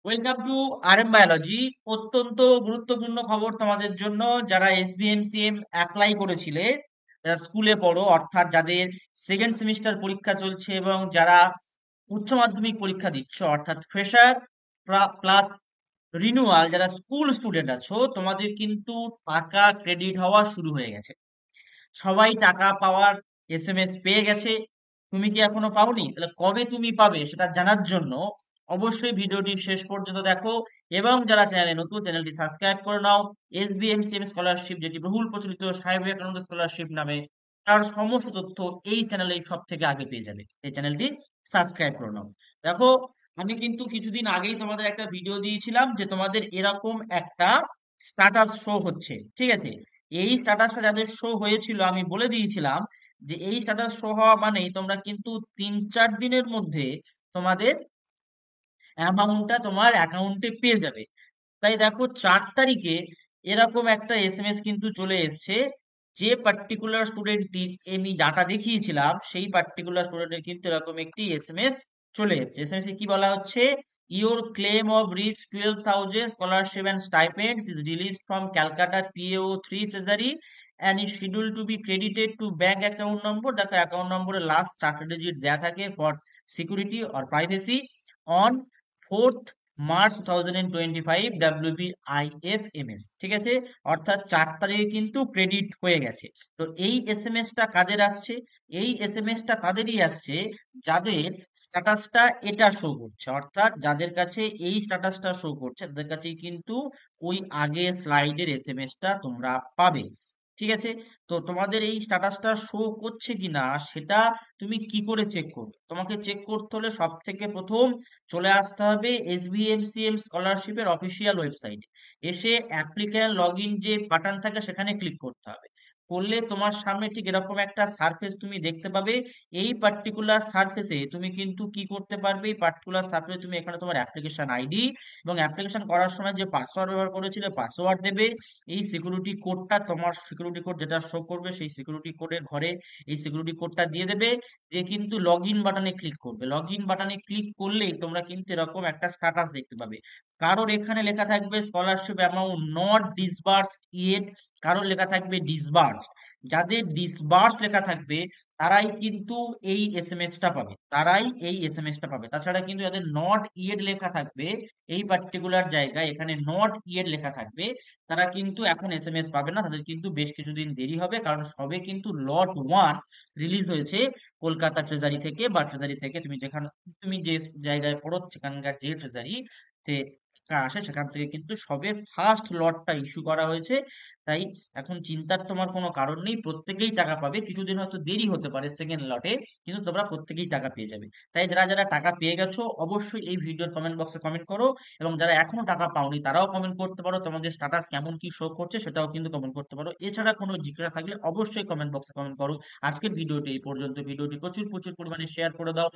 Welcome to RM biology. অত্যন্ত গুরুত্বপূর্ণ খবর তোমাদের জন্য, যারা এসবিএমসিএম অ্যাপ্লাই করেছিলে, যারা স্কুলে পড়ো, অর্থাৎ যাদের সেকেন্ড সেমিস্টার পরীক্ষা চলছে এবং যারা উচ্চ মাধ্যমিক পরীক্ষা দিচ্ছ, অর্থাৎ ফ্রেশার প্লাস রিনিউয়াল, যারা স্কুল স্টুডেন্ট আছো, তোমাদের কিন্তু টাকা ক্রেডিট হওয়া শুরু হয়ে গেছে। সবাই টাকা পাওয়ার এসএমএস পেয়ে গেছে। তুমি কি এখনো পাওনি? তাহলে কবে তুমি পাবে সেটা জানার জন্য অবশ্যই ভিডিওটি শেষ পর্যন্ত দেখো, এবং যারা চ্যানেলে নতুন, চ্যানেলটি সাবস্ক্রাইব করে নাও। এসবিএমসিএম স্কলারশিপ, যেটি বহুল প্রচলিত স্বামী বিবেকানন্দ স্কলারশিপ নামে, তার সমস্ত তথ্য এই চ্যানেলেই সব থেকে আগে পেয়ে যাবে। এই চ্যানেলটি সাবস্ক্রাইব করে নাও। দেখো, আমি কিন্তু কিছুদিন আগেই তোমাদের একটা ভিডিও দিয়েছিলাম যে তোমাদের এরকম একটা স্ট্যাটাস শো হচ্ছে, ঠিক আছে? এই স্ট্যাটাসটা যাদের শো হয়েছিল, আমি বলে দিয়েছিলাম যে এই স্ট্যাটাস শো হওয়া মানেই তোমরা কিন্তু 3-4 দিনের মধ্যে তোমাদের অ্যামাউন্টটা তোমার অ্যাকাউন্টে পেয়ে যাবে। তাই দেখো, 4 তারিখে এরকম একটা এসএমএস কিন্তু চলে এসছে। যে পার্টিকুলার স্টুডেন্টটি আমি ডাটা দেখিয়েছিলাম, সেই পার্টিকুলার স্টুডেন্টের কিন্তু এরকম একটি এসএমএস চলে এসছে। এসএমএস এ কি বলা হচ্ছে? Your claim of rich 12,000 scholarship and stipends is released from Calcutta PAO 3 treasury and is schedule to be credited to bank account number. দেখো, অ্যাকাউন্ট নম্বরের লাস্ট 4টা ডিজিট দেয়া থাকে for security or privacy. On 4th March 2025 WBIFMS, ঠিক আছে? অর্থাৎ 4 তারিখে কিন্তু ক্রেডিট হয়ে গেছে। তো এই এসএমএসটা কাদের আসছে? এই এসএমএসটা তাদেরই আসছে যাদের স্ট্যাটাসটা এটা শো করছে, অর্থাৎ যাদের কাছে এই স্ট্যাটাসটা শো করছে তাদের কাছেই কিন্তু ওই আগের স্লাইডের এসএমএসটা তোমরা পাবে। ঠিক আছে? তো তোমাদের এই স্ট্যাটাসটা শো করছে কিনা সেটা তুমি কি করে চেক করবে? তোমাকে চেক করতে হলে সব থেকে প্রথম চলে আসতে হবে এসবিএমসিএম স্কলারশিপের অফিসিয়াল ওয়েবসাইটে। এসে অ্যাপ্লিক্যান্ট লগ ইন যে বাটন থাকে সেখানে ক্লিক করতে হবে। করলে তোমার সামনে ঠিক এরকম একটা সারফেস তুমি দেখতে পাবে। এই পার্টিকুলার সারফেসে তুমি কিন্তু কি করতে পারবে? এই পার্টিকুলার সারফেসে তুমি এখানে তোমার অ্যাপ্লিকেশন আইডি এবং অ্যাপ্লিকেশন করার সময় যে পাসওয়ার্ড ব্যবহার করেছিলে পাসওয়ার্ড দেবে। এই সিকিউরিটি কোডটা, তোমার সিকিউরিটি কোড যেটা শো করবে সেই সিকিউরিটি কোডের ঘরে এই সিকিউরিটি কোডটা দিয়ে দেবে। যে কিন্তু লগ ইন বাটনে ক্লিক করবে। লগ ইন বাটনে ক্লিক করলেই তোমরা কিন্তু এরকম একটা স্ট্যাটাস দেখতে পাবে। কারোর এখানে লেখা থাকবে scholarship amount not disbursed yet, কারোর লেখা থাকবে ডিসবার্সড। যাদের ডিসবার্সড লেখা থাকবে তারাই কিন্তু এই এসএমএসটা পাবে, তারাই এই এসএমএসটা পাবে। তাছাড়া কিন্তু যাদের নট ইয়েট লেখা থাকবে, এই পার্টিকুলার জায়গায় এখানে নট ইয়েট লেখা থাকবে, তারা কিন্তু এখন এসএমএস পাবে না। তাদের কিন্তু বেশ কিছুদিন দেরি হবে, কারণ সবে কিন্তু লট 1 রিলিজ হয়েছে কলকাতা ট্রেজারি থেকে, বা ট্রেজারি থেকে তুমি যেখানে, তুমি যে জায়গায় পড়ো সেখানকার যে ট্রেজারি তে টাকা আসে সেখান থেকে কিন্তু সবে ফার্স্ট লটটা ইস্যু করা হয়েছে। তাই এখন চিন্তার তোমার কোনো কারণ নেই, প্রত্যেকেই টাকা পাবে। কিছুদিন হয়তো দেরি হতে পারে সেকেন্ড লটে, কিন্তু তোমরা প্রত্যেকেই টাকা পেয়ে যাবে। তাই যারা যারা টাকা পেয়ে গেছো অবশ্যই এই ভিডিওর কমেন্ট বক্সে কমেন্ট করো, এবং যারা এখনো টাকা পাওনি তারাও কমেন্ট করতে পারো। তোমাদের স্ট্যাটাস কেমন কি শো করছে সেটাও কিন্তু কমেন্ট করতে পারো। এছাড়া কোনো জিজ্ঞাসা থাকলে অবশ্যই কমেন্ট বক্সে কমেন্ট করো। আজকের ভিডিওটি এই পর্যন্ত। ভিডিওটি প্রচুর প্রচুর পরিমাণে শেয়ার করে দাও।